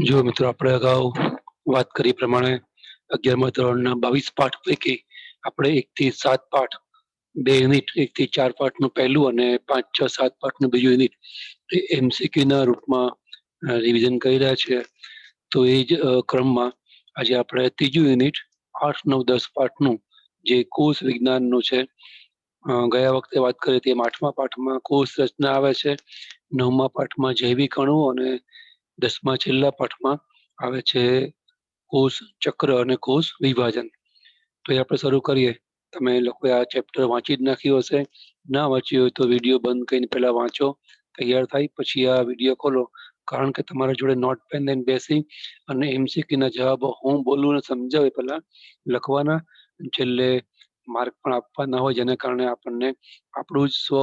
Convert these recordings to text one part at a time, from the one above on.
જો મિત્રો આપણે અગાઉ વાત કરી પ્રમાણે 11મા ધોરણના 22 પાઠ પૈકી આપણે 1 થી 7 પાઠ 2 યુનિટ 1 થી 4 પાઠનું પહેલું અને 5, 6, 7 પાઠનું બીજું યુનિટ એ એમસીક્યુના રૂપમાં રિવિઝન કરી રહ્યા છીએ. તો એ જ ક્રમમાં આજે આપણે ત્રીજું યુનિટ 8, 9, 10 પાઠનું જે કોષ વિજ્ઞાનનું છે. ગયા વખતે વાત કરી તેમ 8મા પાઠમાં કોષ રચના આવે છે, 9મા પાઠમાં જૈવિક અણુઓ અને 10મા છેલ્લા પાઠમાં આવે છે કોષ ચક્ર અને કોષ વિભાજન. તો એ આપણે શરૂ કરીએ. તમે લોકોએ આ ચેપ્ટર વાંચી જ નાખ્યું હશે. ના વાંચ્યું હોય તો વિડીયો બંધ કરીને પહેલા વાંચો, તૈયાર થાય પછી આ વિડીયો ખોલો. કારણ કે તમારા જોડે નોટ પેન લઈને બેસી અને એમસીક્યુના જવાબો હું બોલું ને સમજાવે પહેલા લખવાના, છેલ્લે માર્ક પણ આપવાના હોય, જેને કારણે આપણને આપણું જ સ્વ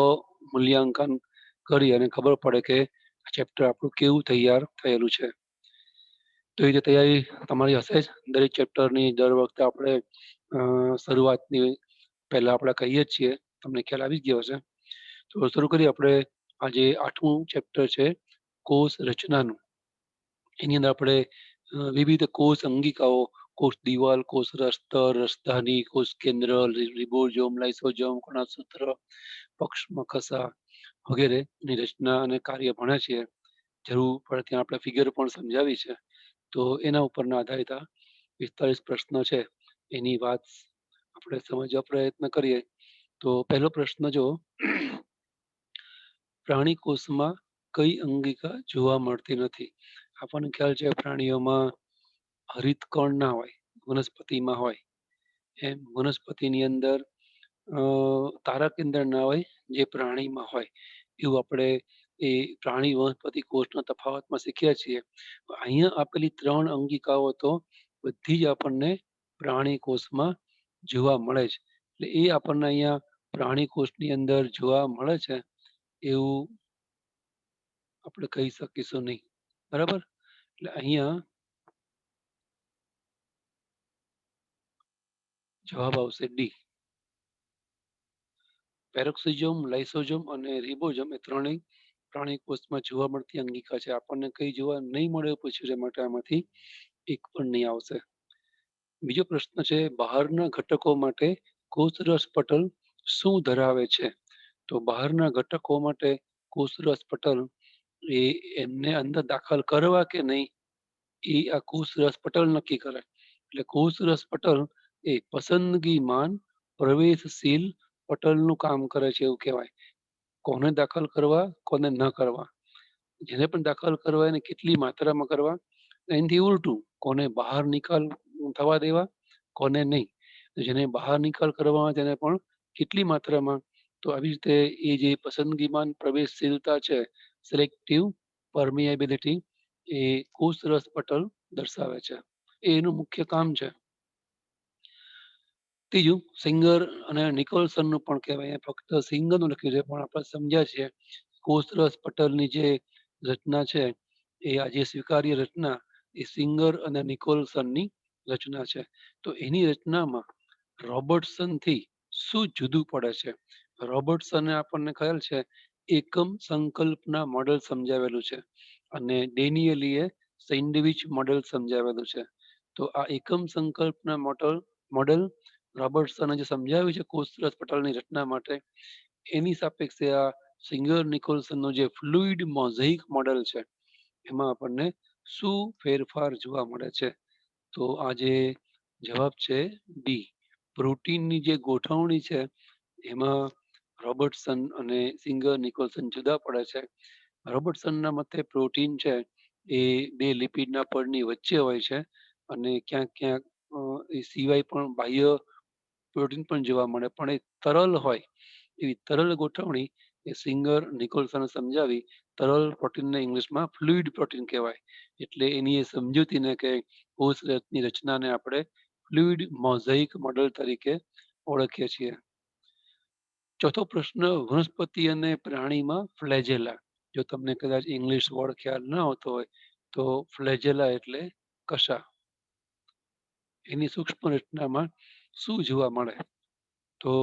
મૂલ્યાંકન કરી અને ખબર પડે કે આ ચેપ્ટર આપણું કેવું તૈયાર થયેલું છે. તો એ રીતે તૈયારી તમારી હશે જ. દરેક ચેપ્ટરની દર વખતે આપણે શરૂઆતની પહેલા આપણે કહીએ જ છીએ, તમને ખ્યાલ આવી જ ગયો હશે. તો શરૂ કરીએ. આપણે આજે 8મું ચેપ્ટર છે કોષ રચનાનું. એની અંદર આપણે વિવિધ કોષ અંગિકાઓ, કોષ દિવાલ, કોષ સ્તર, રસધાની, કોષ કેન્દ્ર, રિબોઝોમ, લાઇસોઝોમ, કણસૂત્ર, પક્ષમકસા વગેરે ની રચના અને કાર્ય ભણે છીએ. જરૂર પડે ત્યાં આપણે ફિગર પણ સમજાવી છે. તો એના ઉપરના આધારિત આ 45 પ્રશ્નો છે, એની વાત આપણે સમજવા પ્રયત્ન કરીએ. તો પહેલો પ્રશ્ન જો, પ્રાણી કોષમાં કઈ અંગિકા જોવા મળતી નથી? આપણને ખ્યાલ છે પ્રાણીઓમાં હરિતકણ ના હોય, વનસ્પતિમાં હોય. એમ વનસ્પતિની અંદર તારા કેન્દ્ર ના હોય જે પ્રાણીમાં હોય. એવું આપણે એ પ્રાણી વનસ્પતિ કોષના તફાવતમાં શીખ્યા છીએ. અહીંયા આપેલી 3 અંગિકાઓ તો બધી જ આપણને પ્રાણી કોષમાં જોવા મળે છે. એટલે એ આપણને અહીંયા પ્રાણી કોષની અંદર જોવા મળે છે એવું આપણે કહી શકીશું નહીં. બરાબર? એટલે અહીંયા જવાબ આવશે ડી. પેરોક્સિઝોમ, લાઇસોઝોમ અને રિબોઝોમ એ ત્રણેય પ્રાણી કોષમાં જોવા મળતી અંગિકા છે. આપણને કઈ જોવા નહીં મળે પૂછ્યું છે, માટે આમાંથી એક પણ નહીં આવશે. બીજો પ્રશ્ન છે, બહારના ઘટકો માટે કોષરસ પટલ શું ધરાવે છે? તો બહારના ઘટકો માટે કોષરસ પટલ એ એમને અંદર દાખલ કરવા કે નહીં એ આ કોષરસ પટલ નક્કી કરે. એટલે કોષરસ પટલ એ પસંદગીમાન પ્રવેશશીલ પટલનું કામ કરે છે એવું કહેવાય. કોને દાખલ કરવા, કોને ન કરવા. જેને પણ દાખલ કરવા એને કેટલી માત્રામાં કરવા, એનાથી ઉલટું કોને બહાર નિકાલ થવા દેવા, કોને નહીં. જેને બહાર નિકાલ કરવા તેને પણ કેટલી માત્રામાં. તો આવી રીતે એ જે પસંદગીમાન પ્રવેશશીલતા છે, સિલેક્ટિવ પરમિએબિલિટી, એ કોષરસ પટલ દર્શાવે છે. એ એનું મુખ્ય કામ છે. ત્રીજું, સિંગર અને નિકોલસનનું પણ કહેવાય. ફક્ત સિંગરનું લખ્યું છે પણ આપણે સમજ્યા છીએ કોષરસ પટલની જે રચના છે એ આજે સ્વીકાર્ય રચના એ સિંગર અને નિકોલસનની રચના છે. તો એની રચનામાં રોબર્ટસનથી શું જુદું પડે છે? રોબર્ટસને આપણને ખ્યાલ છે એકમ સંકલ્પના મોડેલ સમજાવેલું છે અને ડેનિયલીએ સેન્ડવિચ મોડેલ સમજાવેલું છે. તો આ એકમ સંકલ્પના મોડેલ રોબર્ટસને જે સમજાવ્યું છે કોષરસ પટલની રચના માટે, એની સાપેક્ષે આ સિંગર નિકોલસનનું જે ફ્લુઇડ મોઝેઇક મોડેલ છે એમાં આપણને શું ફેરફાર જોવા મળે છે? તો આ જે જવાબ છે ડી. પ્રોટીનની જે ગોઠવણી છે એમાં રોબર્ટસન અને સિંગર નિકોલસન જુદા પડે છે. રોબર્ટસનના મતે પ્રોટીન છે એ 2 લિપિડના પડની વચ્ચે હોય છે અને ક્યાંક ક્યાંક એ સિવાય પણ બાહ્ય પ્રોટીન પણ જોવા મળે, પણ એ તરલ હોય એવી તરલ ગોઠવણી એ સિંગર નિકોલસને સમજાવી. તરલ પ્રોટીનને ઇંગ્લિશમાં ફ્લુઇડ પ્રોટીન કહેવાય. એટલે એની એ સમજૂતીને કે કોષની રચનાને આપણે ફ્લુઇડ મોઝેઇક મોડેલ તરીકે ઓળખીએ છીએ. ચોથો પ્રશ્ન, વનસ્પતિ અને પ્રાણીમાં ફ્લેજેલા. જો તમને કદાચ ઇંગ્લિશ વર્ડ ખ્યાલ ન આવતો હોય તો ફ્લેજેલા એટલે કશા. એની સૂક્ષ્મ રચનામાં શું જોવા મળે? તો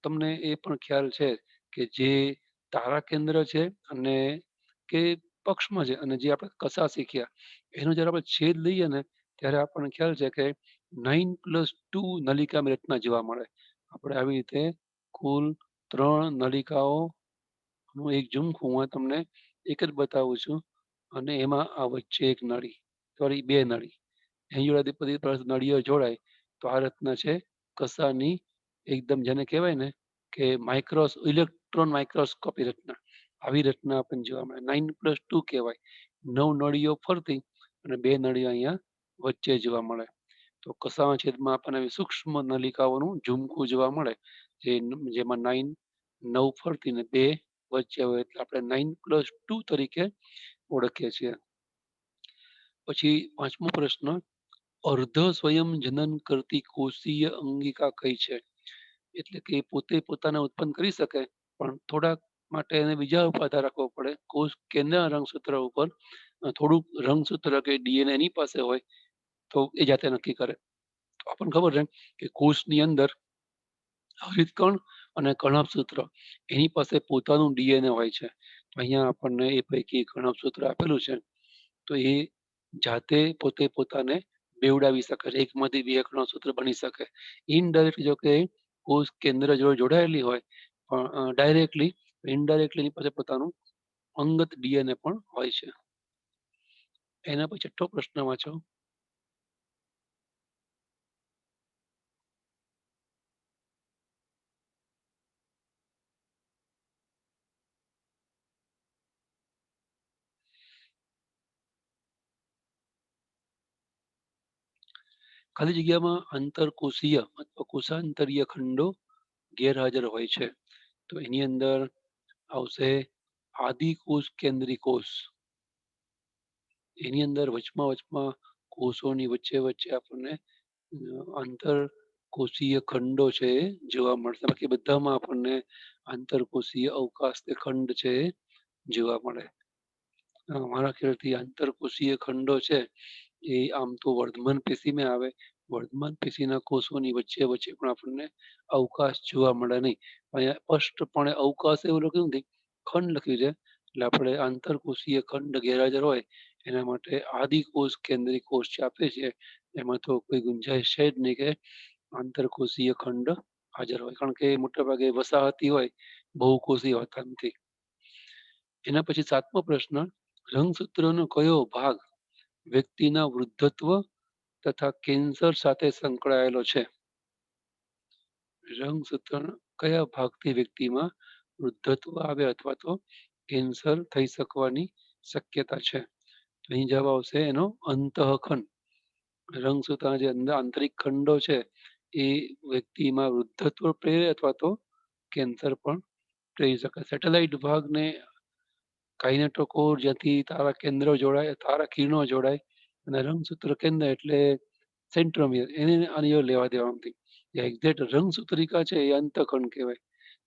તમને એ પણ ખ્યાલ છે કે જે તારા કેન્દ્ર છે અને કે પક્ષમાં છે અને જે આપણે કસા શીખ્યા એનો જ્યારે આપણે છેદ લઈએ ને ત્યારે આપણને ખ્યાલ છે કે 9+2 નલિકાની રચના જોવા મળે. આપણે આવી રીતે કુલ 3 નલિકાઓનું એક ઝુમખું હું તમને એક જ બતાવું છું અને એમાં આ વચ્ચે એક નળી, સોરી 2 નળી, એની જોડે બધી નળીઓ જોડાય તો આ રચના છે કસાની, એકદમ જેને કહેવાય ને કે ઇલેક્ટ્રોન માઇક્રોસ્કોપી રચના. આવી રચના આપણને જોવા મળે. 9+2 કહેવાય. 9 નળીઓ ફરતી અને 2 નળીઓ અહીંયા વચ્ચે જોવા મળે. તો કસાના છેદમાં આપણને આવી સૂક્ષ્મ નલિકાઓનું ઝુમખું જોવા મળે જેમાં 9 ફરતી ને 2 વચ્ચે હોય એટલે આપણે 9+2 તરીકે ઓળખીએ છીએ. પછી 5મો પ્રશ્ન, અર્ધ સ્વયં જનન કરતી કોષીય અંગિકા કઈ છે? એટલે કે પોતે પોતાને ઉત્પન્ન કરી શકે પણ થોડાક માટે એને બીજા ઉપર આધાર રાખવો પડે. કોષ કેન્દ્રના રંગસૂત્ર ઉપર થોડુંક રંગસૂત્ર કે ડીએનએ એની પાસે હોય તો એ જાતે નક્કી કરે. તો આપણને ખબર છે કે કોષની અંદર હરિતકણ અને કણપસૂત્ર એની પાસે પોતાનું ડીએનએ હોય છે. અહીંયા આપણને એ પૈકી કણપસૂત્ર આપેલું છે તો એ જાતે પોતે પોતાને બેવડાવી શકે છે. એકમાંથી બે કણપસૂત્ર બની શકે. ઇનડાયરેક્ટ જો કે કોષ કેન્દ્ર જોડે જોડાયેલી હોય પણ ડાયરેક્ટલી ઇનડાયરેક્ટલી એની પાસે પોતાનું અંગત ડીએનએ પણ હોય છે. એના પછી 6થો પ્રશ્ન વાંચો. ખાલી જગ્યામાં આંતરકોષીય અથવા કોષાંતરીય ખંડો ગેરહાજર હોય છે. તો એની અંદર આવશે આદિકોષ કેન્દ્રી કોષ. એની અંદર વચમાં કોષોની વચ્ચે વચ્ચે આપણને આંતરકોષીય ખંડો છે એ જોવા મળશે. બાકી બધામાં આપણને આંતરકોષીય અવકાશ કે ખંડ છે એ જોવા મળે. મારા ખ્યાલથી આંતરકોષીય ખંડો છે એ આમ તો વર્ધમાન પેશીમાં આવે. વર્ધમાન પેશીના કોષોની વચ્ચે વચ્ચે પણ આપણને અવકાશ જોવા મળે નહીં. અહીંયા સ્પષ્ટપણે અવકાશ એવું લખ્યું નથી, ખંડ લખ્યું છે એટલે આપણે આંતરકોષીય ખંડ ગેરહાજર હોય એના માટે આદિકોષ કેન્દ્રી કોષ જે આપે છે એમાં તો કોઈ ગુંજાઈશ છે જ નહીં કે આંતરકોષીય ખંડ હાજર હોય, કારણ કે મોટાભાગે વસાહતી હોય, બહુકોષી હોતા નથી. એના પછી 7મો પ્રશ્ન, રંગસૂત્રનો કયો ભાગ વ્યક્તિના વૃદ્ધત્વ તથા કેન્સર સાથે સંકળાયેલો છે? રંગસૂત્ર કયા ભાગથી વ્યક્તિમાં વૃદ્ધત્વ આવે અથવા તો કેન્સર થઈ શકવાની શક્યતા છે? તો અહીં જવાબ આવશે એનો અંતઃખંડ. રંગસૂત્રના જે અંદર આંતરિક ખંડો છે એ વ્યક્તિમાં વૃદ્ધત્વ પ્રેરે અથવા તો કેન્સર પણ પ્રેરી શકે. સેટેલાઇટ ભાગને કાઇનેટોકોર જ્યાંથી તારા કેન્દ્રો જોડાય, તારા કિરણો જોડાય અને રંગસૂત્ર કેન્દ્ર એટલે સેન્ટ્રોમિયર, એને આની જોડે લેવા દેવા નથી. જે એક્ઝેક્ટ રંગસૂત્રિકા છે એ અંતઃખંડ કહેવાય.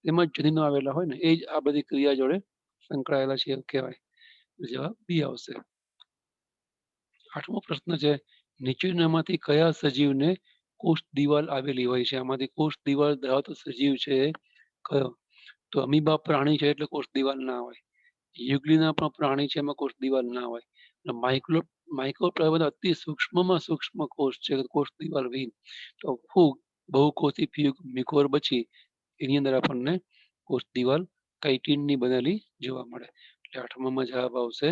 તેમાં જનીનો આવેલા હોય ને એ જ આ બધી ક્રિયા જોડે સંકળાયેલા છે એવું કહેવાય. જવાબ બી આવશે. 8મો પ્રશ્ન છે, નીચેનામાંથી કયા સજીવને કોષ દિવાલ આવેલી હોય છે? આમાંથી કોષ દિવાલ ધરાવતો સજીવ છે એ કયો? તો અમીબા પ્રાણી છે એટલે કોષ દિવાલ ના હોય. યુગ્લીના પણ પ્રાણી છે એમાં કોષ દિવાલ ના હોય. માઇક્રો અતિ સૂક્ષ્મમાં સૂક્ષ્મ કોષ છે કોષ દિવાલ વિહીન. તો ફૂગ, બહુકોષી ફૂગ મિકોર બચી એની અંદર આપણને કોષ દિવાલ કાઇટિનની બનેલી જોવા મળે. એટલે 8મામાં જવાબ આવશે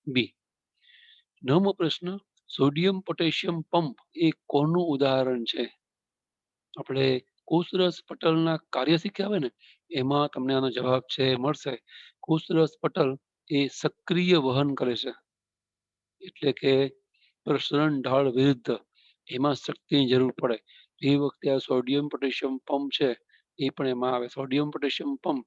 બી. 9મો પ્રશ્ન, સોડિયમ પોટેશિયમ પંપ એ કોનું ઉદાહરણ છે? આપણે કોષરસ પટલના કાર્ય શીખ્યા હોય ને એમાં તમને આનો જવાબ છે મળશે. કોષરસ પટલ એ સક્રિય વહન કરે છે એટલે કે પ્રસરણ ઢાળ વિરુદ્ધ એમાં શક્તિની જરૂર પડે. એ વખતે આ સોડિયમ પોટેશિયમ પંપ છે એ પણ એમાં આવે. સોડિયમ પોટેશિયમ પંપ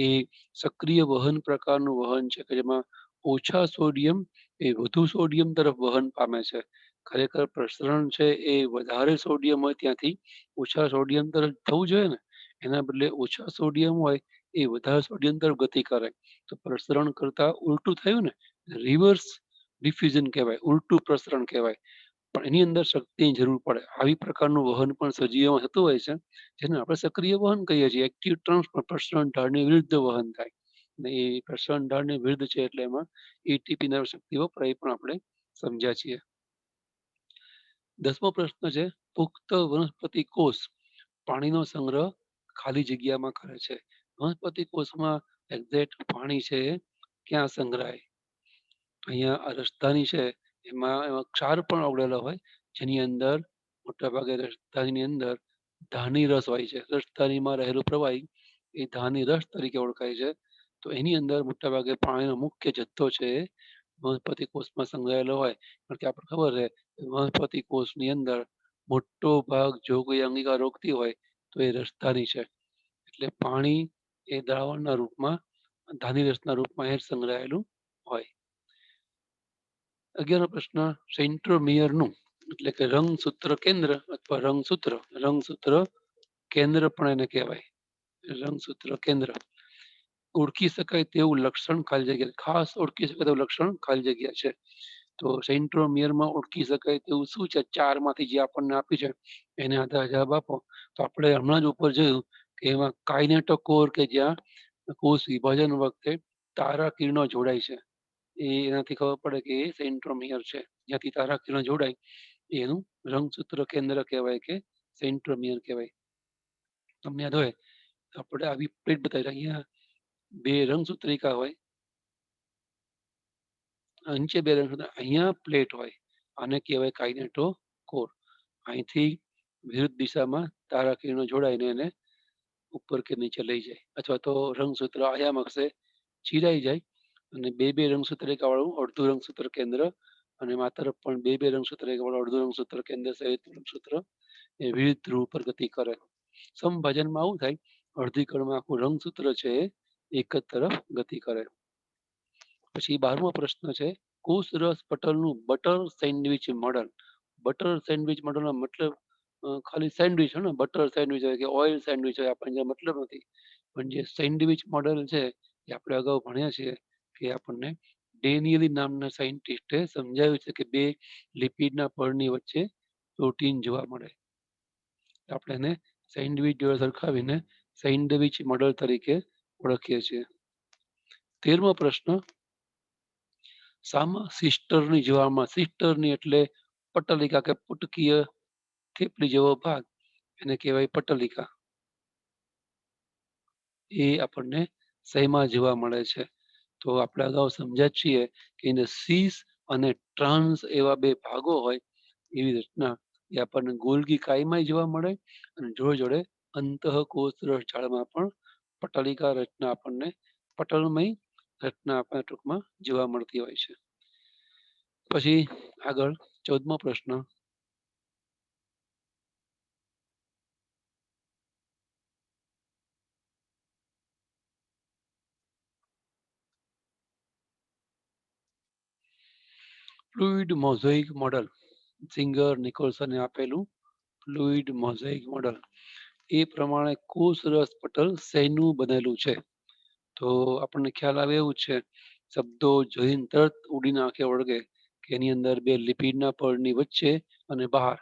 એ સક્રિય વહન પ્રકારનું વહન છે કે જેમાં ઓછા સોડિયમ એ વધુ સોડિયમ તરફ વહન પામે છે. ખરેખર પ્રસરણ છે એ વધારે સોડિયમ હોય ત્યાંથી ઓછા સોડિયમ તરફ થવું જોઈએ ને, એના બદલે ઓછા સોડિયમ હોય એ વધારે સોડિયમ તરફ ગતિ કરે. તો પ્રસરણ કરતા ઉલટું થયું ને, રિવર્સ ડિફ્યુઝન કહેવાય, ઉલટું પ્રસરણ કહેવાય. પણ એની અંદર શક્તિની જરૂર પડે. આવી પ્રકારનું વહન પણ સજીવોમાં થતું હોય છે જેને આપણે સક્રિય વહન કહીએ છીએ. એક્ટિવ ટ્રાન્સફર, પ્રસરણ ઢાળની વિરુદ્ધ વહન થાય. ને એ પ્રસરણ ઢાળની વિરુદ્ધ છે એટલે એમાં એટીપી નર શક્તિ વપરાય એ પણ આપણે સમજ્યા છીએ. 10મો પ્રશ્ન છે પુખ્ત વનસ્પતિ કોષ પાણીનો સંગ્રહ ખાલી જગ્યામાં કરે છે. વનસ્પતિ કોષમાં એક્ઝેક્ટ પાણી છે એ ક્યાં સંગ્રહાય? અહીંયા આ રસધાની છે એમાં ક્ષાર પણ ઓગળેલો હોય જેની અંદર મોટાભાગે રસધાનીની અંદર ધાની રસ હોય છે. રસધાનીમાં રહેલું પ્રવાહી એ ધાની રસ તરીકે ઓળખાય છે. તો એની અંદર મોટાભાગે પાણીનો મુખ્ય જથ્થો છે એ વનસ્પતિ કોષમાં સંગ્રહાયેલો હોય. કારણ કે આપણે ખબર છે વનસ્પતિ કોષની અંદર મોટો ભાગ જો કોઈ અંગિકા રોકતી હોય તો એ રસધાની છે. એટલે પાણી એ દ્રાવણના રૂપમાં ધાની રસના રૂપમાં એ સંગ્રહાયેલું હોય. 11મો પ્રશ્ન સેન્ટ્રોમિયરનું એટલે કે રંગસૂત્ર કેન્દ્ર અથવા રંગસૂત્ર કેન્દ્ર પણ એને કહેવાય. રંગસૂત્ર કેન્દ્ર ઓળખી શકાય તેવું લક્ષણ ખાલી જગ્યા, ખાસ ઓળખી શકાય તેવું લક્ષણ ખાલી જગ્યા છે. તો સેન્ટ્રોમિયરમાં ઓળખી શકાય તેવું શું છે? 4 માંથી જે આપણને આપી છે એને આધારે જવાબ આપો. તો આપણે હમણાં જ ઉપર જોયું કે એમાં કાઇનેટોકોર કે જ્યાં કોષ વિભાજન વખતે તારા કિરણો જોડાય છે એનાથી ખબર પડે કે એ સેન્ટ્રોમિયર છે. જ્યાંથી તારા કિરણો જોડાય એનું રંગસૂત્ર કેન્દ્ર કહેવાય કે સેન્ટ્રોમિયર કહેવાય. તમને યાદ હોય આપણે આવી પ્લેટ બતાવી અહીંયા 2 રંગસૂત્રિકા હોય, નીચે 2 રંગસૂત્ર, અહીંયા પ્લેટ હોય, આને કહેવાય કાઇનેટોકોર. અહીંથી વિરુદ્ધ દિશામાં તારા કિરણો જોડાઈને એને ઉપર કે નીચે લઈ જાય અથવા તો રંગસૂત્ર આયામક્ષે ચીરાઈ જાય અને 2 રંગસૂત્રિકા વાળું અડધું રંગસૂત્ર કેન્દ્ર અને માત્ર પણ 2 રંગસૂત્રિકા વાળું અડધું રંગસૂત્ર કેન્દ્ર સહિત રંગસૂત્ર એ વિવિધ ધ્રુવ પર ગતિ કરે. સમભાજનમાં આવું થાય, અડધી કણમાં આખું રંગસૂત્ર છે એ એક જ તરફ ગતિ કરે. પછી 12મો પ્રશ્ન છે કોષરસ પટલનું butter sandwich model. Butter sandwich મોડલનો મતલબ ખાલી સેન્ડવિચ હોય ને, બટર સેન્ડવિચ હોય કે ઓઇલ સેન્ડવિચ હોય આપણને મતલબ નથી. પણ જે સેન્ડવિચ મોડલ છે એ આપણે અગાઉ ભણ્યા છીએ કે આપણને ડેનિયલી નામના સાયન્ટિસ્ટે સમજાવ્યું છે કે 2 લિપિડના પળની વચ્ચે પ્રોટીન જોવા મળે. આપણે એને સેન્ડવિચ જોડે સરખાવીને સેન્ડવિચ મોડલ તરીકે ઓળખીએ છીએ. 13મો પ્રશ્ન સામા સિસ્ટરની જોવામાં, સિસ્ટરની એટલે પટલિકા કે પુટકીય થેપલી જેવો ભાગ એને કહેવાય પટલિકા. એ આપણને શેમાં જોવા મળે છે? તો આપણે અગાઉ સમજ્યા છીએ કે એને સીસ અને ટ્રાન્સ એવા 2 ભાગો હોય એવી રચના એ આપણને ગોલ્ગી કાયમાં જોવા મળે અને જોડે જોડે અંતઃકોષ રસજાળમાં પણ પટલિકા રચના આપણને પટલમય રચના આપણને ટૂંકમાં જોવા મળતી હોય છે. પછી આગળ 14મો પ્રશ્ન ફ્લુઇડ મોઝેઇક મોડલ. સિંગર નિકોલસને આપેલું ફ્લુઇડ મોઝેઇક મોડલ એ પ્રમાણે કોષરસ પટલ શેનું બનેલું છે? તો આપણને ખ્યાલ આવે એવું છે, શબ્દો જોઈને તરત ઉડીને આંખે વળગે કે એની અંદર 2 લિપિડના પળની વચ્ચે અને બહાર,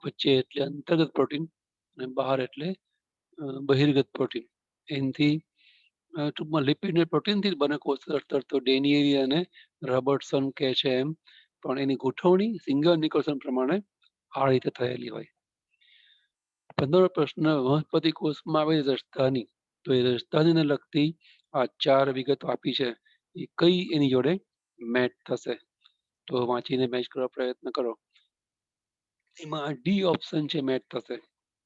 વચ્ચે એટલે અંતર્ગત પ્રોટીન અને બહાર એટલે બહિર્ગત પ્રોટીન. એનાથી ટૂંકમાં લિપિડ પ્રોટીનથી જ બને કોષરસ તર. તો ડેનિયલી અને રોબર્ટસન કહે છે એમ, પણ એની ગોઠવણી સિંગર નિકોલસન પ્રમાણે આ રીતે થયેલી હોય. 15મો પ્રશ્ન વનસ્પતિ કોષમાં આવેલી રસધાની. તો એ રસધાનીને લગતી આ 4 વિગતો આપી છે એ કઈ એની જોડે મેચ થશે? તો વાંચીને મેચ કરવા પ્રયત્ન કરો. એમાં ડી ઓપ્શન છે મેચ થશે.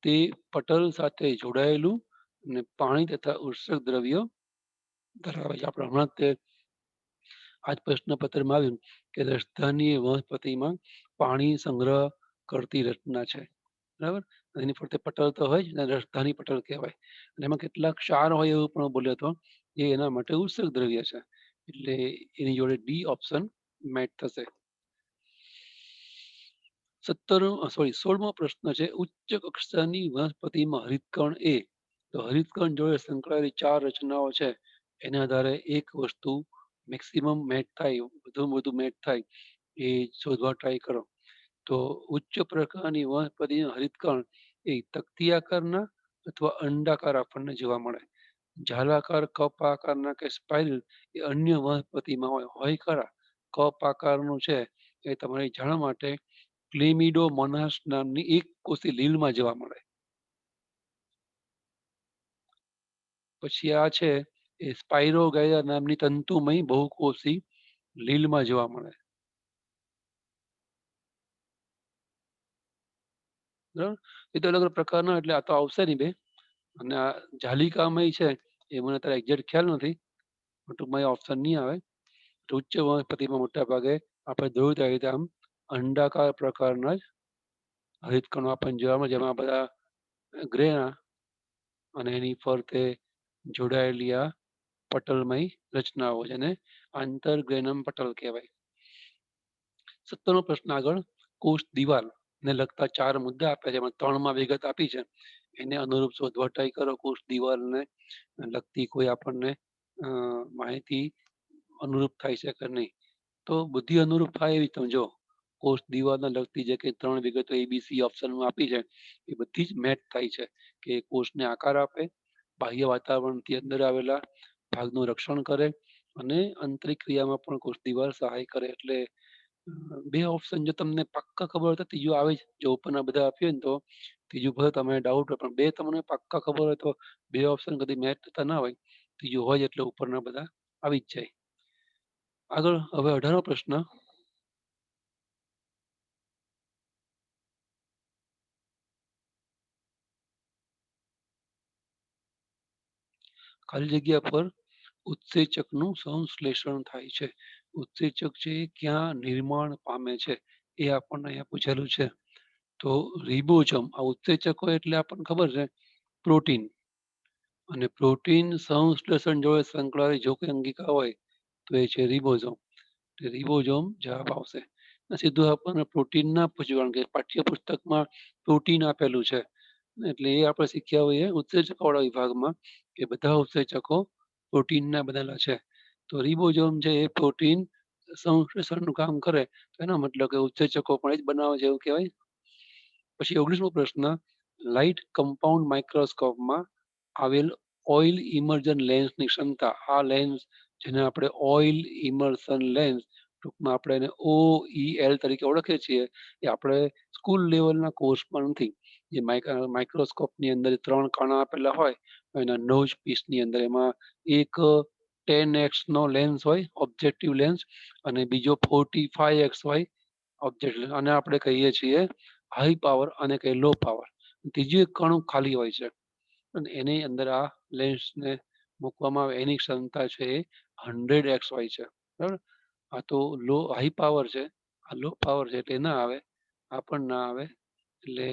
તે પટલ સાથે જોડાયેલું અને પાણી તથા ઉત્સર્ગ દ્રવ્યો ધરાવે છે. આપણે હમણાં જ તે આજ પ્રશ્નપત્રમાં આવ્યું કે રસધાની એ વનસ્પતિમાં પાણી સંગ્રહ કરતી રચના છે. બરાબર, એની ફરતે પટલ તો હોય જ ને, રસધાની પટલ કહેવાય. અને એમાં કેટલાક ક્ષાર હોય એવું પણ બોલ્યો હતો, એ એના માટે ઉત્સર્ગ દ્રવ્ય છે. એટલે એની જોડે ડી ઓપ્શન મેચ થશે. 16મો પ્રશ્ન છે ઉચ્ચ કક્ષાની વનસ્પતિમાં હરિતકણ એ. તો હરિતકણ જોડે સંકળાયેલી 4 રચનાઓ છે એના આધારે એક વસ્તુ મેક્સિમમ મેચ થાય, વધુમાં વધુ મેચ થાય એ શોધવા ટ્રાય કરો. તો ઉચ્ચ પ્રકારની વનસ્પતિના હરિતકણ એ તકતી આકારના અથવા અંડાકાર આપણને જોવા મળે. જાલાકાર, કપ આકારના કે સ્પાઇરલ એ અન્ય વનસ્પતિમાં હોય ખરા. કપ આકારનું છે એ તમારી જાણ માટે ક્લેમિડોમોનાસ નામની એક કોષી લીલમાં જોવા મળે. પછી આ છે એ સ્પાઇરોગાયા નામની તંતુમય બહુકોષી લીલમાં જોવા મળે. બરાબર, એ તો અલગ અલગ પ્રકારના, એટલે આ તો આવશે નહીં બે. અને આ જાલિકામય છે એ મને અત્યારે એક્ઝેક્ટ ખ્યાલ નથી, પણ ટૂંકમાં એ ઓપ્શન નહીં આવે. તો ઉચ્ચ વનસ્પતિમાં મોટા ભાગે આપણે જોયું ત્યાં રીતે આમ અંડાકાર પ્રકારના જ હરિતકણો આપણને જોવા મળે, જેમાં બધા ગ્રેના અને એની ફરતે જોડાયેલી આ પટલમય રચનાઓ, જેને આંતરગ્રેનમ પટલ કહેવાય. 17મો પ્રશ્ન આગળ, કોષ દિવાલ ને લગતા 4 મુદ્દા આપ્યા છે, એમાં 3માં વિગત આપી છે, એને અનુરૂપ શોધવા ટ્રાય કરો. કોષ દિવાલને લગતી કોઈ આપણને માહિતી અનુરૂપ થાય છે કે નહીં. તો બધી અનુરૂપ થાય એવી તમે જો, કોષ દિવાલને લગતી જે કંઈ 3 વિગતો ABC ઓપ્શનમાં આપી છે એ બધી જ મેચ થાય છે, કે કોષને આકાર આપે, બાહ્ય વાતાવરણથી અંદર આવેલા ભાગનું રક્ષણ કરે અને આંતરિક ક્રિયામાં પણ કોષ દિવાલ સહાય કરે. એટલે બે ઓપ્શન જો તમને પાક્કા ખબર હોય તો ત્રીજું આવે જ. જો ઉપરના બધા આપ્યું હોય ને તો ત્રીજું ભલે તમને ડાઉટ હોય, પણ બે તમને પાક્કા ખબર હોય તો બે ઓપ્શન કદી મેચ થતા ના હોય, ત્રીજું હોય એટલે ઉપરના બધા આવી જ જાય. આગળ હવે 18મો પ્રશ્ન, ખાલી જગ્યા પર ઉત્સેચકનું સંશ્લેષણ થાય છે. ઉત્સેચક છે એ ક્યાં નિર્માણ પામે છે એ આપણને અહીંયા પૂછેલું છે. તો રિબોઝોમ આ ઉત્સેચક હોય એટલે આપણને ખબર છે પ્રોટીન, અને પ્રોટીન સંશ્લેષણ જોડે સંકળાયેલી જો કોઈ અંગિકા હોય તો એ છે રિબોઝોમ. રિબોઝોમ જવાબ આવશે. સીધું આપણને પ્રોટીન ના પૂછ્યું, કારણ કે પાઠ્યપુસ્તકમાં પ્રોટીન આપેલું છે, એટલે એ આપણે શીખ્યા હોઈએ ઉત્સેચકો વાળા વિભાગમાં કે બધા ઉત્સેચકો પ્રોટીનના બનેલા છે. તો રિબોઝોમ છે એ પ્રોટીન સંશ્લેષણનું કામ કરે, તો એનો મતલબ કે ઉત્સેચકો પણ એ જ બનાવે છે એવું કહેવાય. પછી 19મો પ્રશ્ન, લાઇટ કમ્પાઉન્ડ માઇક્રોસ્કોપમાં આવેલ ઓઇલ ઇમર્જન લેન્સની ક્ષમતા. આ લેન્સ જેને આપણે ઓઇલ ઇમર્શન લેન્સ, ટૂંકમાં આપણે એને OEL તરીકે ઓળખીએ છીએ, એ આપણે સ્કૂલ લેવલના કોર્સમાં નથી. જે માઇક્રોસ્કોપની અંદર 3 કણા આપેલા હોય એના નોઝ પીસની અંદર, એમાં એક 10x નો લેન્સ હોય ઓબ્જેક્ટિવ લેન્સ, અને બીજો 45x હોય ઓબ્જેક્ટિવ લેન્સ, અને આપણે કહીએ છીએ હાઈ પાવર અને કઈ લો પાવર. ત્રીજું એક કણું ખાલી હોય છે અને એની અંદર આ લેન્સને મૂકવામાં આવે, એની ક્ષમતા છે એ 100x હોય છે. બરાબર, આ તો લો હાઈ પાવર છે, આ લો પાવર છે એટલે ના આવે, આ પણ ના આવે. એટલે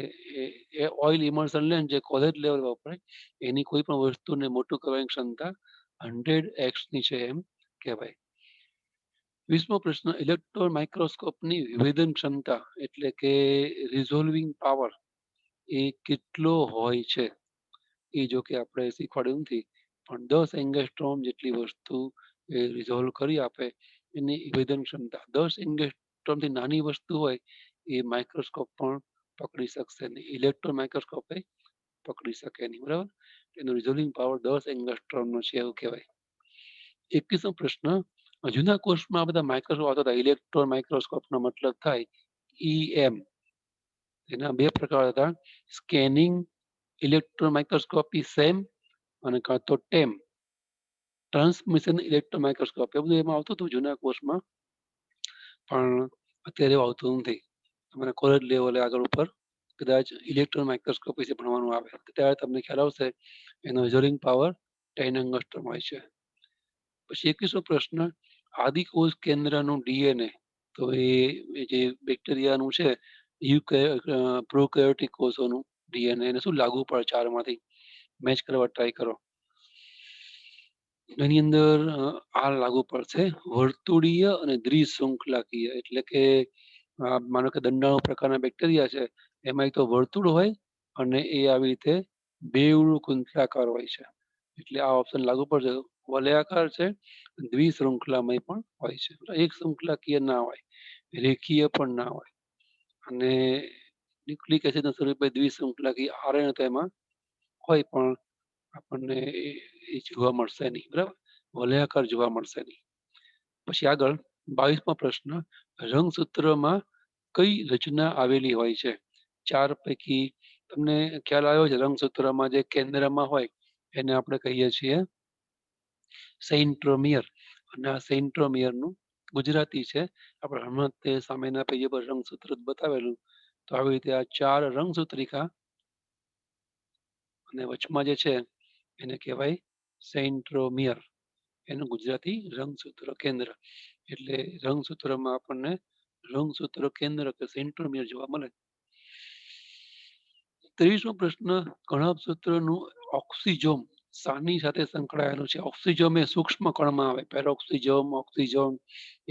એ ઓઇલ ઇમર્શન લેન્સ જે કોલેજ લેવલ વપરાય, એની કોઈ પણ વસ્તુને મોટું કરવાની ક્ષમતા 100x ની છે એમ કહેવાય. 20મો પ્રશ્ન, ઇલેક્ટ્રોન માઇક્રોસ્કોપની વિભેદન ક્ષમતા એટલે કે રિઝોલ્વિંગ પાવર એ કેટલો હોય છે. એ જો કે આપણે શીખવાડ્યું નથી, પણ 10 એંગસ્ટ્રોમ જેટલી વસ્તુ એ રિઝોલ્વ કરી આપે એની વિભેદન ક્ષમતા. 10 એંગસ્ટ્રોમથી નાની વસ્તુ હોય એ માઇક્રોસ્કોપ પણ પકડી શકશે નહીં, ઇલેક્ટ્રોન માઇક્રોસ્કોપ પકડી શકે નહીં. બરાબર, એનો રિઝોલ્વિંગ પાવર 10 એંગસ્ટ્રોમનો છે એવું કહેવાય. 21મો પ્રશ્ન, જૂના કોર્સમાં બધા માઇક્રોસ્કોપ આવતા હતા, ઇલેક્ટ્રોન માઇક્રોસ્કોપનો મતલબ થાય EM. એના બે પ્રકાર હતા, સ્કેનિંગ ઇલેક્ટ્રોન માઇક્રોસ્કોપી સેમ, અને કાં તો ટેમ ટ્રાન્સમિશન ઇલેક્ટ્રોન માઇક્રોસ્કોપ. એ બધું એમાં આવતું હતું જૂના કોર્સમાં, પણ અત્યારે એવું આવતું નથી. તમારે કોલેજ લેવલે આગળ ઉપર કદાચ ઇલેક્ટ્રોન માઇક્રોસ્કોપ વિશે ભણવાનું આવે ત્યારે તમને ખ્યાલ આવશે એનો મેઝરિંગ પાવર 10 એંગસ્ટ્રોમ હોય છે. પછી 21મો પ્રશ્ન, આદિકોષ કેન્દ્રનું DNA. તો એ જે બેક્ટેરિયાનું છે પ્રોકેરિયોટિક કોષોનું DNA, એને શું લાગુ પડે 4 માંથી, મેચ કરવા ટ્રાય કરો. એની અંદર આ લાગુ પડશે, વર્તુળીય અને દ્વિશૃંખલાકીય. એટલે કે માનો કે દંડાણુ પ્રકારના બેક્ટેરિયા છે, એમાં એક તો વર્તુળ હોય અને એ આવી રીતે બેવડું કુંતલાકાર હોય છે, એટલે આ ઓપ્શન લાગુ પડશે. વલયાકાર છે, દ્વિશૃંખલામય પણ હોય છે, એક શૃંખલાકીય ના હોય, રેખીય પણ ના હોય, અને ન્યુક્લિક એસિડના સ્વરૂપે દ્વિશૃંખલાકીય RNA તો એમાં હોય, પણ આપણને એ જોવા મળશે નહીં, બરાબર. વલયાકાર જોવા મળશે નહીં. પછી આગળ 22મો પ્રશ્ન, રંગસૂત્રમાં કઈ રચના આવેલી હોય છે? ચાર પૈકી તમને ખ્યાલ આવ્યો છે? રંગસૂત્રમાં જે કેન્દ્રમાં હોય એને આપણે કહીએ છીએ સેન્ટ્રોમિયર. અને આ સેન્ટ્રોમિયર નું ગુજરાતી છે, આપણે હમણાં તે સામેના પેજ પર રંગસૂત્ર બતાવેલું. તો આવી રીતે આ ચાર રંગસૂત્રિકા અને વચમાં જે છે એને કહેવાય સેન્ટ્રોમિયર. એનું ગુજરાતી રંગસૂત્ર કેન્દ્ર. એટલે રંગસૂત્રમાં આપણને રંગસૂત્ર કેન્દ્ર કે સેન્ટ્રોમિયર જોવા મળે. 23મો પ્રશ્ન, કણકસૂત્રનું ઓક્સિજોમ શાની સાથે સંકળાયેલું છે? ઓક્સિજોમ એ સૂક્ષ્મ કણમાં આવે. પેરોક્સિજોમ, ઓક્સિજોમ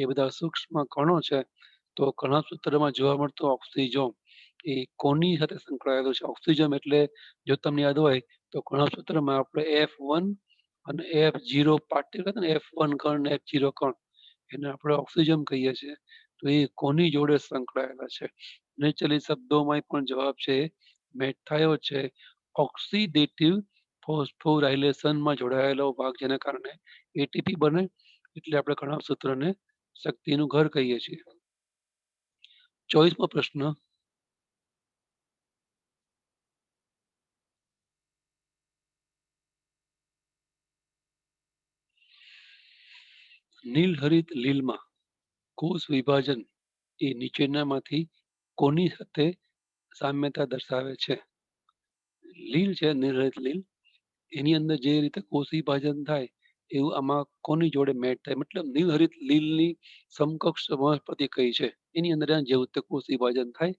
એ બધા સૂક્ષ્મ કણો છે. તો કણકસૂત્રમાં જોવા મળતો ઓક્સિજોમ એ કોની સાથે સંકળાયેલું છે? ઓક્સિજોમ એટલે જો તમને યાદ હોય તો કણકસૂત્રમાં આપણે F1 અને F0 પાર્ટિકલ હતા ને, F1 કણ ને F0 કણ, એને આપણે ઓક્સિજમ કહીએ છીએ. તો એ કોની જોડે સંકળાયેલા છે? નેચરલી શબ્દોમાં પણ જવાબ છે મેચ થયો છે. ઓક્સિડેટિવ ફોસ્ફોરાયલેશનમાં જોડાયેલો ભાગ, જેના કારણે એટીપી બને, એટલે આપણે કણકસૂત્રને શક્તિનું ઘર કહીએ છીએ. 24મો પ્રશ્ન, નીલહરિત લીલમાં કોષ વિભાજન એ નીચેનામાંથી કોની સાથે સામ્યતા દર્શાવે છે? લીલ છે, નીલહરિત લીલ, એની અંદર જે રીતે કોષ વિભાજન થાય એવું આમાં કોની જોડે મેચ થાય? મતલબ નીલહરિત લીલની સમકક્ષ વનસ્પતિ કઈ છે? એની અંદર જેવું રીતે કોષ વિભાજન થાય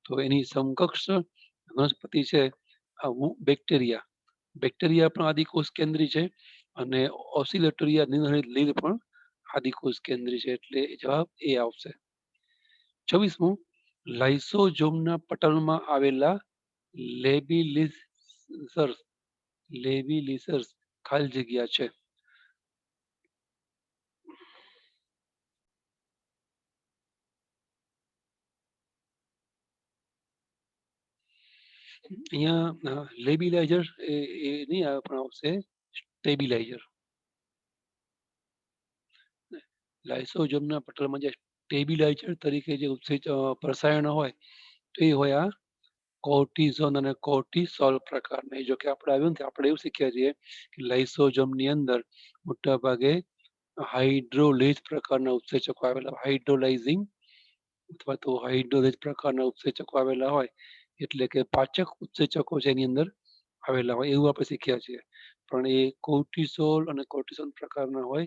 તો એની સમકક્ષ વનસ્પતિ છે બેક્ટેરિયા. બેક્ટેરિયા પણ આદિકોષ કેન્દ્રી છે અને ઓસિલેટરિયા નીલહરિત લીલ પણ આદિકોષ કેન્દ્રી છે. એટલે જવાબ એ આવશે. 26મું, લાઇસોઝોમના પટલમાં આવેલા લેબિલિસર્સ લેબિલિસર્સ ખાલી જગ્યા છે. અહીંયા લેબિલાઇઝર એ નહીં આવે, પણ આવશે સ્ટેબિલાઇઝર. લાઇસોઝોમના પટલમાં જે સ્ટેબિલાઇઝર તરીકે જે ઉત્સેચક પ્રસારણ હોય તો એ હોય આ કોર્ટિઝોન અને કોર્ટિસોલ પ્રકારના. જો કે આપણે આવ્યું ને આપણે એવું શીખ્યા છીએ કે લાઇસોઝોમની અંદર મોટા ભાગે હાઇડ્રોલેઝ પ્રકારના ઉત્સેચકો આવેલા, હાઇડ્રોલાઇઝિંગ અથવા તો હાઇડ્રોલેઝ પ્રકારના ઉત્સેચકો આવેલા હોય, એટલે કે પાચક ઉત્સેચકો છે એની અંદર આવેલા હોય એવું આપણે શીખ્યા છીએ. પણ એ કોર્ટિસોલ અને કોર્ટિસોલ પ્રકારના હોય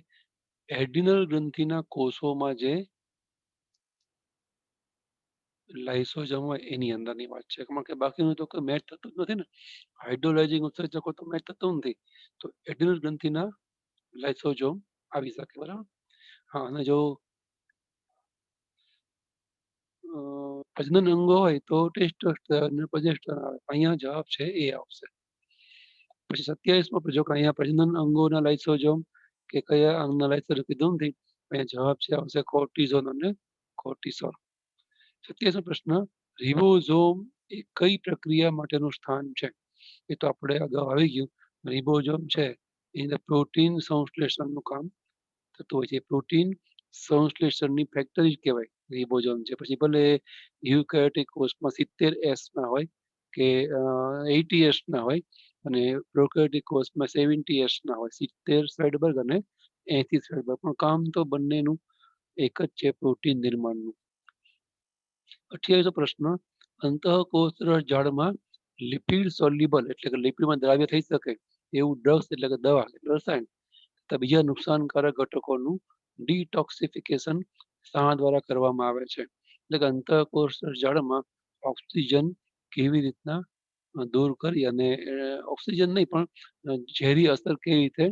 એડિનલ ગ્રંથિના કોષોમાં જે લાઇસોઝોમ હોય એની અંદરની વાત છે. કારણ કે બાકીનું તો કોઈ મેચ થતું જ નથી ને, હાઇડ્રોલાઇઝિંગ ઉત્સેચકો તો મેચ થતું નથી. તો એડિનલ ગ્રંથિના લાઇસોઝોમ આવી શકે, બરાબર. હા, અને જો પ્રજનન અંગો હોય તો ટેસ્ટોસ્ટેરોન અને પ્રોજેસ્ટેરોન આવે. અહીંયા જવાબ છે એ આવશે. પછી 27મો, જો કે અહીંયા પ્રજનન અંગોના લાઇસોઝોમ કે કયા અંગના લાઇસોઝોમ કીધું નથી, અહીંયા જવાબ છે આવશે કોર્ટિઝોન અને કોર્ટિસોલ. 27મો પ્રશ્ન, રિબોઝોમ એ કઈ પ્રક્રિયા માટેનું સ્થાન છે? એ તો આપણે અગાઉ આવી ગયું. રિબોઝોમ છે એની અંદર પ્રોટીન સંશ્લેષણનું કામ થતું હોય છે. પ્રોટીન સંશ્લેષણની ફેક્ટરી કહેવાય રિબોઝોમ છે. પછી ભલે યુકેરિયોટિક કોષમાં 70S ના હોય કે 80S ના હોય, અને પ્રોકેરિયોટિક કોષમાં 70S ના હોય, 70 સ્લાઇડબર્ગ અને 80 સ્લાઇડબર્ગ, પણ કામ તો બંનેનું એક જ છે, પ્રોટીન નિર્માણનું. 28મો પ્રશ્ન, અંતઃકોષરસ ઝાડમાં લિપિડ સોલ્યુબલ એટલે કે લિપિડમાં દ્રાવ્ય થઈ શકે એવું ડ્રગ્સ એટલે કે દવા રસાયણ તથા બીજા નુકસાનકારક ઘટકોનું ડિટોક્સિફિકેશન શાના દ્વારા કરવામાં આવે છે? એટલે કે અંતઃકોષરસ ઝાડમાં ઓક્સિજન કેવી રીતના દૂર કરી અને ઓક્સિજન નહીં પણ ઝેરી અસર કેવી રીતે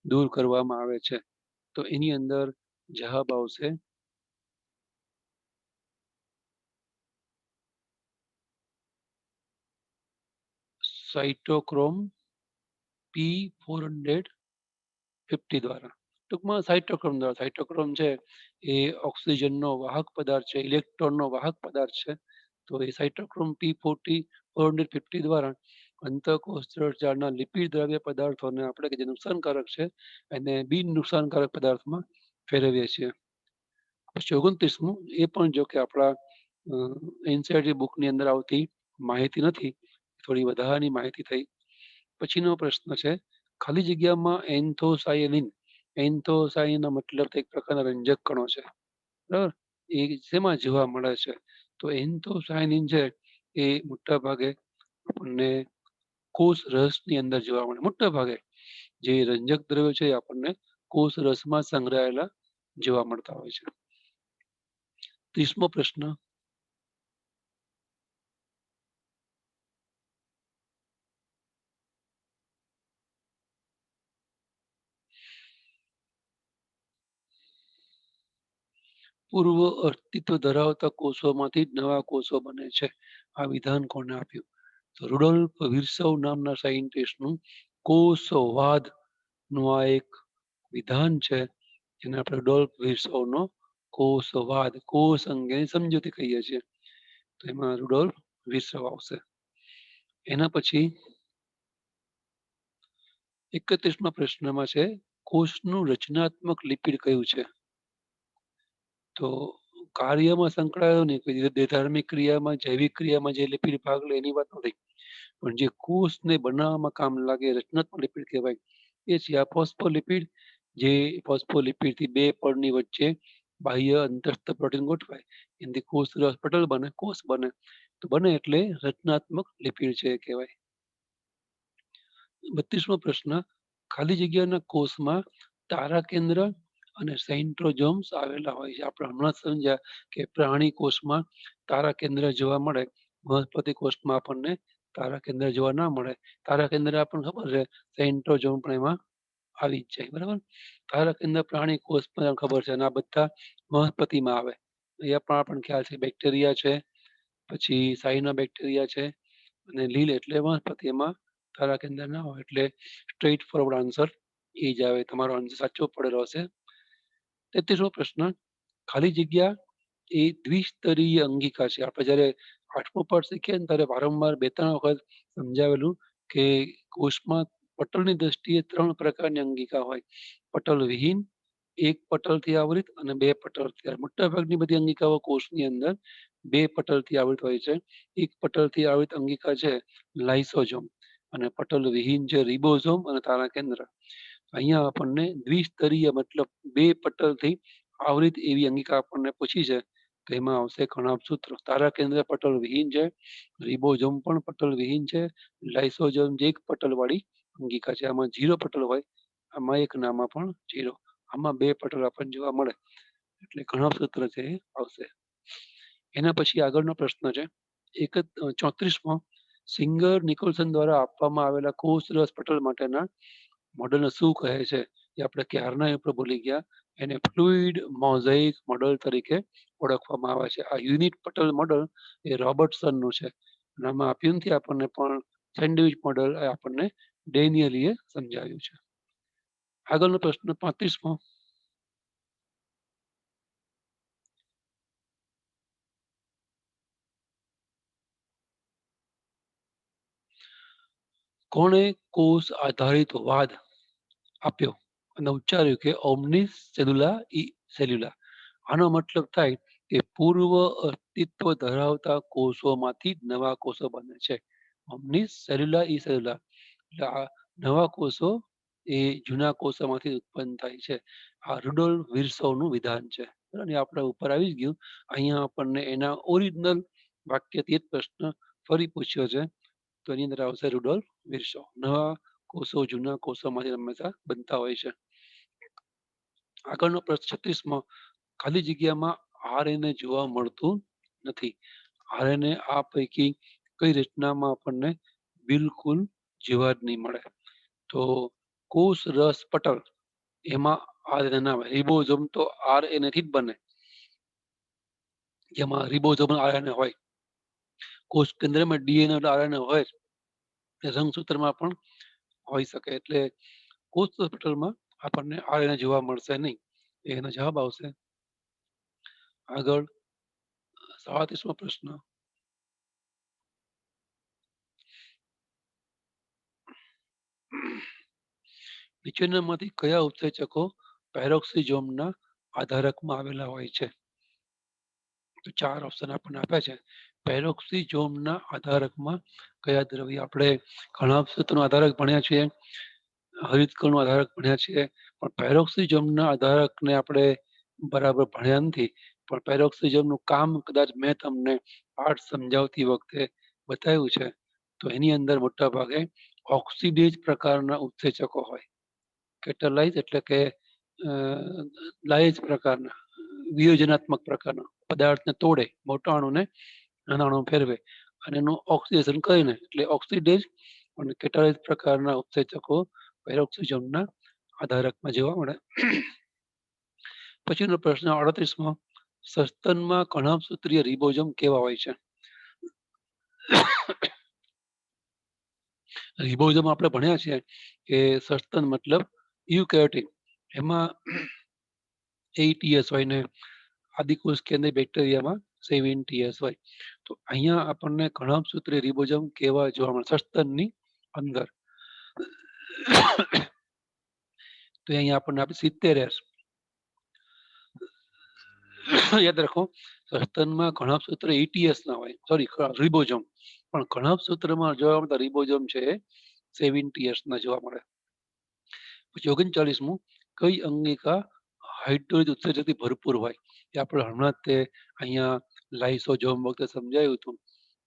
દૂર કરવામાં આવે છે? તો એની અંદર જવાબ આવશે સાઇટોક્રોમ P450 દ્વારા. ટૂંકમાં સાઇટોક્રોમ દ્વારા. સાઇટોક્રોમ છે એ ઓક્સિજનનો વાહક પદાર્થ છે, ઇલેક્ટ્રોનનો વાહક પદાર્થ છે. તો એ સાઇટોક્રોમ P450 દ્વારા અંતઃકોષ જાળના લિપિડ દ્રવ્ય પદાર્થોને આપણે કે જે નુકસાનકારક છે એને બિન નુકસાનકારક પદાર્થમાં ફેરવીએ છીએ. પછી 29મું એ પણ જો કે આપણા એનસીઈઆરટી બુકની અંદર આવતી માહિતી નથી, થોડી વધારાની માહિતી થઈ. પછીનો પ્રશ્ન છે ખાલી જગ્યામાં એન્થોસાયનિન. એન્થોસાયનના મતલબ એક પ્રકારના રંજક કણો છે, બરાબર? એ શેમાં જોવા મળે છે? તો એન્થોસાયનિન છે એ મોટા ભાગે આપણને કોષ રસની અંદર જોવા મળે. મોટા ભાગે જે રંજક દ્રવ્યો છે એ આપણને કોષ રસમાં સંગ્રહાયેલા જોવા મળતા હોય છે. 30મો પ્રશ્ન પૂર્વ અસ્તિત્વ ધરાવતા કોષોમાંથી જ નવા કોષો બને છે. આ વિધાન કોને આપ્યું? તો રુડોલ્ફ વિર્સવ નામના સાયન્ટિસ્ટનું કોષવાદ નું આ એક વિધાન છે, જેને આપણે રુડોલ્ફ વિર્સવનો કોષવાદ, કોષ અંગેની સમજૂતી કહીએ છીએ. તો એમાં રુડોલ્ફ વિર્સવ આવશે. એના પછી 31મા પ્રશ્નમાં છે કોષનું રચનાત્મક લિપિડ કયું છે? તો કાર્યમાં સંકળાયેલો નહીં, કોઈ ધાર્મિક ક્રિયામાં, જૈવિક ક્રિયામાં જે લિપિડ ભાગ લે એની વાત નથી, પણ જે કોષને બનાવવામાં કામ લાગે રચનાત્મક લિપિડ કહેવાય એ છે આ ફોસ્ફોલિપિડ. જે ફોસ્ફોલિપિડથી બે પળની વચ્ચે બાહ્ય અંતસ્થ પ્રોટીન ગોઠવાય, એનાથી કોષ પટલ બને, કોષ બને. તો બને એટલે રચનાત્મક લિપિડ છે કહેવાય. 32મો પ્રશ્ન ખાલી જગ્યાના કોષમાં તારા કેન્દ્ર અને સેન્ટ્રોજોમ્સ આવેલા હોય છે. આપણે હમણાં સમજ્યા કે પ્રાણી કોષમાં તારા કેન્દ્ર જોવા મળે, વનસ્પતિ કોષમાં આપણને તારા કેન્દ્ર જોવા ના મળે. તારા કેન્દ્ર આપણને ખબર છે, સેન્ટ્રોજોમ પણ એમાં આવી જ જાય, બરાબર? તારા કેન્દ્ર પ્રાણી કોષ પણ ખબર છે અને આ બધા વનસ્પતિમાં આવે. અહીંયા પણ આપણને ખ્યાલ છે બેક્ટેરિયા છે, પછી સાઇનો બેક્ટેરિયા છે અને લીલ એટલે વનસ્પતિ. એમાં તારા કેન્દ્ર ના હોય એટલે સ્ટ્રેટ ફોરવર્ડ આન્સર એ જ આવે. તમારો આન્સર સાચો પડેલો હશે. 33મો પ્રશ્ન ખાલી જગ્યા એ દ્વિસ્તરીય અંગિકા છે. આપણે જ્યારે 8મો પાઠ શીખીએ ને ત્યારે વારંવાર 2-3 વખત સમજાવેલું કે કોષમાં પટલની દ્રષ્ટિએ 3 પ્રકારની અંગિકા હોય. પટલ વિહીન, એક પટલથી આવૃત અને 2 પટલથી. મોટાભાગની બધી અંગિકાઓ કોષની અંદર 2 પટલથી આવૃત હોય છે. એક પટલથી આવૃત અંગિકા છે લાઇસોઝોમ અને પટલ વિહીન છે રિબોઝોમ અને તારા કેન્દ્ર. અહીંયા આપણને દ્વિસ્તરીય મતલબ 2 પટલથી આવૃત એવી અંગિકા આપણને પૂછી છે, તો એમાં આવશે કણાભ સૂત્ર. તારા કેન્દ્ર પટલ વિહીન છે, રિબોઝોમ પણ પટલ વિહીન છે, લાઇસોઝોમ જે એક પટલ વાળી અંગિકા છે. આમાં 0 પટલ હોય, આમાં એક ને આમાં પણ 0. આમાં 2 પટલ આપણને જોવા મળે એટલે કણાભ સૂત્ર છે એ આવશે. એના પછી આગળનો પ્રશ્ન છે 34મો સિંગર નિકોલસન દ્વારા આપવામાં આવેલા કોષ રસ પટલ માટેના મોડેલને શું કહે છે? એ આપણે ક્યારના ઉપર ભૂલી ગયા. એને ફ્લુઇડ મોઝેઇક મોડેલ તરીકે ઓળખવામાં આવે છે. આ યુનિટ પટલ મોડેલ એ રોબર્ટસનનું છે. અને આમાં આપ્યું નથી આપણને, પણ સેન્ડવિચ મોડેલ આપણને ડેનિયલીએ સમજાવ્યું છે. આગળનો પ્રશ્ન 35મો કોણે કોષ આધારિત વાદ આપ્યો અને ઉચ્ચાર્યું કે ઓમ્નિસ સેલ્યુલા ઈ સેલ્યુલા? આનો મતલબ થાય કે પૂર્વ અસ્તિત્વ ધરાવતા કોષોમાંથી જ નવા કોષો બને છે. ઓમ્નિસ સેલ્યુલા ઈ સેલ્યુલા એટલે આ નવા કોષો એ જૂના કોષોમાંથી ઉત્પન્ન થાય છે. આ રુડોલ્ફ વિર્સોવનું વિધાન છે. બરાબર? આપણે ઉપર આવી જ ગયું. અહીંયા આપણને એના ઓરિજિનલ વાક્યથી જ પ્રશ્ન ફરી પૂછ્યો છે, તો એની અંદર આવશે રુડોલ્ફ વિર્સોવ. નવા કોષો જૂના કોષોમાંથી હંમેશા બનતા હોય છે. આગળનો પ્રશ્ન 36મો ખાલી જગ્યામાં આરએનએ જોવા મળતું નથી. આરએનએ આ પૈકી કઈ રચનામાં આપણને બિલકુલ જોવા જ નહીં મળે? તો કોષ રસ પટલ એમાં આરએનએ ના હોય. રિબોઝોમ તો આરએનએ થી જ બને, જેમાં રિબોઝોમ આરએનએ હોય. કોષ કેન્દ્રમાં ડીએનએ આરએનએ હોય, રંગસૂત્રમાં પણ હોઈ શકે. એટલે કોષ રસ પટલમાં આપણને આરએનએ જોવા મળશે નહીં. એનો જવાબ આવશે. આગળ 37મો પ્રશ્ન નીચેનામાંથી કયા ઉત્સેચકો પેરોક્સિસોમના આધારકમાં આવેલા હોય છે? તો 4 ઓપ્શન આપણને આપ્યા છે. પેરોક્સિસોમના આધારકમાં કયા દ્રવ્ય? આપણે ઘણા સૂત્રોનો આધારક ભણ્યા છીએ, હરિતકણનો આધારક ભણ્યા છીએ, પણ પેરોક્સિસોમના આધારકને આપણે બરાબર ભણ્યા નથી. પણ પેરોક્સિસોમનું કામ કદાચ મેં તમને પાઠ સમજાવતી વખતે બતાવ્યું છે. તો એની અંદર મોટા ભાગે ઓક્સિડેજ પ્રકારના ઉત્સેચકો હોય. કેટાલાઇઝ એટલે કે લાઇઝ પ્રકારના, વિયોજનાત્મક પ્રકારના પદાર્થને તોડે, મોટા અણુને નાના અણુ ફેરવે અને એનું ઓક્સિડેશન કરીને, એટલે ઓક્સિડેજ અને કેટાલાઇઝ પ્રકારના ઉત્સેચકો પેરોક્સિસોમના આધારકમાં જોવા મળે. પછીનો પ્રશ્ન 38મો, સસ્તનમાં કણભસૂત્રીય રિબોઝોમ કેવા હોય છે? રિબોઝોમ આપણે ભણ્યા છીએ કે સસ્તન મતલબ યુકેરિયોટિક, એમાં ATS હોય ને આદિકોષ કેન્દ્રીય બેક્ટેરિયામાં 7TS હોય. તો અહીંયા આપણને કણભસૂત્રીય રિબોઝોમ કેવા જોવા મળે સસ્તનની અંદર? તો અહીંયા આપણને આપણે 70S યાદ રાખો. સસ્તનમાં કણભસૂત્ર ATS ના હોય, સોરી રિબોઝોમ, પણ કણભસૂત્રમાં જોવા મળતા રિબોઝોમ છે 7TS ના જોવા મળે. પછી 39મું, કઈ અંગિકા હાઇડ્રોજન ઉત્સેચકથી ભરપૂર હોય? એ આપણે હમણાં જ તે અહીંયા લાઇસોઝોમ વખતે સમજાયું હતું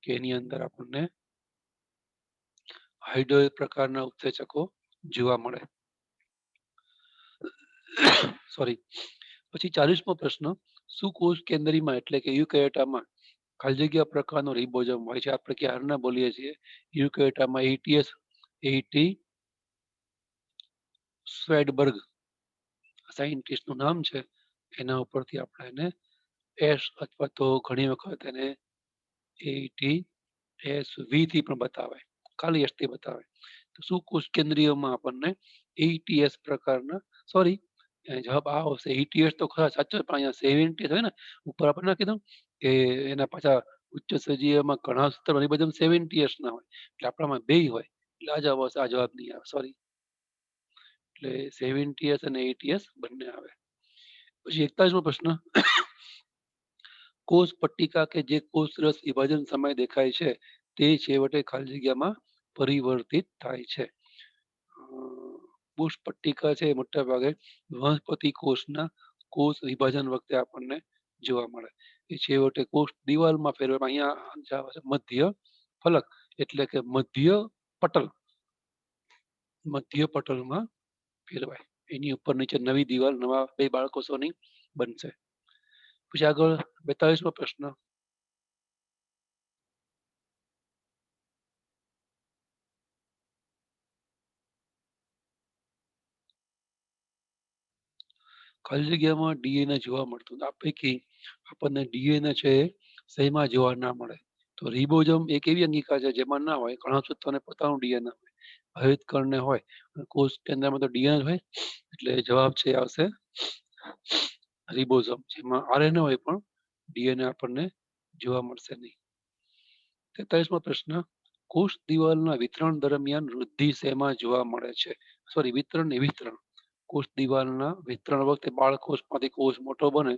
કે એની અંદર આપણને હાઇડ્રોજન પ્રકારના ઉત્સેચકો જોવા મળે. સોરી. પછી 40મો પ્રશ્ન, સુકોષ કેન્દ્રીમાં એટલે કે યુકેરિયોટામાં ખાલી જગ્યા પ્રકારનો રિબોઝોમ હોય છે? આપણે ક્યારના બોલીએ છીએ યુકેરિયોટામાં ATS, 80 સ્વેડબર્ગ સાયન્ટિસ્ટનું નામ છે, એના ઉપરથી આપણે એને એસ અથવા તો ઘણી વખત એને 80SV થી પણ બતાવે, ખાલી એસ થી બતાવે. તો સુકોષ કેન્દ્રીયમાં આપણને ATS પ્રકારના, સોરી જવાબ આ આવશે. ATS તો ખરા સાચો, પણ અહીંયા 70 હોય ને ઉપર આપણે નાખી દઉં કે એના પાછા ઉચ્ચ સજીવમાં ઘણા સૂત્ર બધા 70S ના હોય, એટલે આપણામાં બે હોય, એટલે આ જવાબ આવશે, આ જવાબ નહીં આવે, સોરી. એટલે 70S અને ATS બંને આવે. પછી 41મો પ્રશ્ન, કોષ પટ્ટિકા કે જે કોષ રસ વિભાજન સમય દેખાય છે તે છેવટે ખાલી જગ્યામાં પરિવર્તિત થાય છે. કોષ પટ્ટિકા છે એ મોટા ભાગે વનસ્પતિ કોષના કોષ વિભાજન વખતે આપણને જોવા મળે. એ છેવટે કોષ દિવાલમાં ફેરવવામાં, અહીંયા મધ્ય ફલક એટલે કે મધ્ય પટલમાં ફેરવાય. એની ઉપર નીચે નવી દિવાલ નવા બે બાળકોષોની બનશે. પછી આગળ 42મો પ્રશ્ન, ખાલી જગ્યામાં DNA જોવા મળતું. આ પૈકી આપણને DNA છે શેમાં જોવા ના મળે? તો રિબોઝોમ એક એવી અંગિકા છે જેમાં ના હોય, ઘણા સૂત્રોને પોતાનું DNA હોય, હરિતકણને હોય, કોષ કેન્દ્રમાં તો DNA હોય, એટલે જવાબ છે આવશે રિબોઝોમ, જેમાં RNA હોય પણ DNA આપણને જોવા મળશે નહીં. 43મો પ્રશ્ન, કોષ દિવાલના વિતરણ દરમિયાન વૃદ્ધિ શેમાં જોવા મળે છે? સોરી, વિતરણ. કોષ દિવાલના વિતરણ વખતે બાળકોષમાંથી કોષ મોટો બને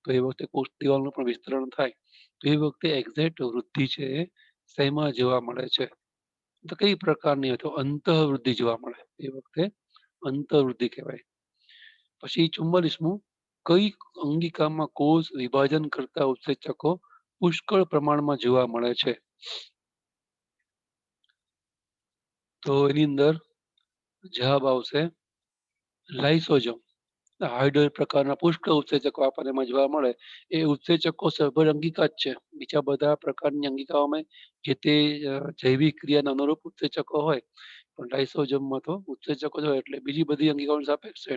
તો એ વખતે કોષ દિવાલનું પણ વિસ્તરણ થાય, તો એ વખતે એક્ઝેક્ટ વૃદ્ધિ છે એ શેમાં જોવા મળે છે? તો કઈ પ્રકારની? તો અંતઃવૃદ્ધિ જોવા મળે, એ વખતે અંતઃવૃદ્ધિ કહેવાય. પછી 44મું, કઈ અંગિકામાં કોષ વિભાજન કરતા ઉત્સેચકો પુષ્કળ પ્રમાણમાં જોવા મળે છે? તો એની અંદર જવાબ આવશે લાઇસોઝોમ. હાઇડ્રોજન પ્રકારના પુષ્કળ ઉત્સેચકો આપણને એમાં જોવા મળે. એ ઉત્સેચકો સભર અંગિકા જ છે. બીજા બધા પ્રકારની અંગિકાઓમાં જે તે જૈવિક ક્રિયાના અનુરૂપ ઉત્સેચકો હોય, પણ લાઇસોઝોમમાં તો ઉત્સેચકો જ હોય, એટલે બીજી બધી અંગિકાઓની સાપેક્ષે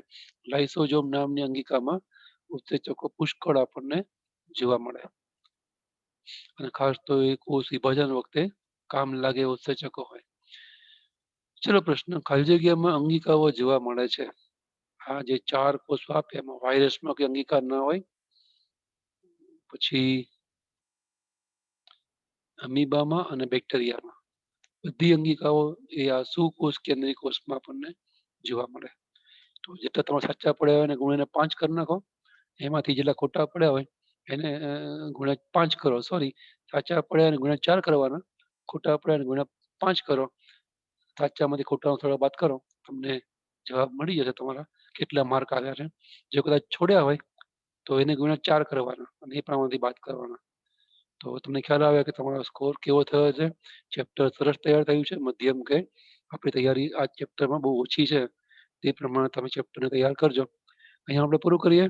લાઇસોઝોમ નામની અંગિકામાં ઉત્સેચકો પુષ્કળ આપણને જોવા મળે. અને ખાસ તો એ કોષ વિભાજન વખતે કામ લાગે ઉત્સેચકો હોય. ચલો પ્રશ્ન, ખાલી જગ્યામાં અંગિકાઓ જોવા મળે છે. આ જે 4 કોષો આપે એમાં વાયરસમાં કે અંગિકા ના હોય, પછી અમીબામાં અને બેક્ટેરિયામાં બધી અંગિકાઓ એ આ સુકોષ કેન્દ્રીય કોષમાં આપણને જોવા મળે. તો જેટલા તમારા સાચા પડ્યા હોય એને ગુણીને 5 કરી નાખો. એમાંથી જેટલા ખોટા પડ્યા હોય એને ગુણ્યા 5 કરો. સોરી, સાચા પડ્યા એને ગુણ્યા 4 કરવાના, ખોટા પડ્યા એને ગુણ્યા 5 કરો. સાચામાંથી ખોટાનો થોડો બાદ કરો, તમને જવાબ મળી જશે તમારા કેટલા માર્ક આવ્યા છે. જો કદાચ છોડ્યા હોય તો એને ગુણ્યા 4 કરવાના અને એ પ્રમાણમાંથી બાદ કરવાના. તો તમને ખ્યાલ આવે કે તમારો સ્કોર કેવો થયો છે. ચેપ્ટર સરસ તૈયાર થયું છે, મધ્યમ કે આપણી તૈયારી આ ચેપ્ટરમાં બહુ ઓછી છે, તે પ્રમાણે તમે ચેપ્ટરને તૈયાર કરજો. અહીંયા આપણે પૂરું કરીએ.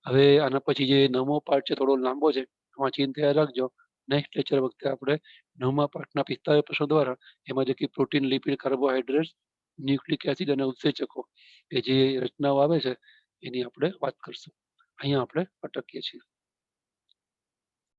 હવે આના પછી જે 9મો પાર્ટ છે થોડો લાંબો છે, વાંચીને તૈયાર રાખજો. નેક્સ્ટ લેક્ચર વખતે આપણે 9મા પાર્ટના 45 પ્રશ્નો દ્વારા એમાં જે કે protein, lipid, carbohydrates, nucleic acid અને ઉત્સેચકો એ જે રચનાઓ આવે છે એની આપણે વાત કરશું. અહીંયા આપણે અટકીએ છીએ.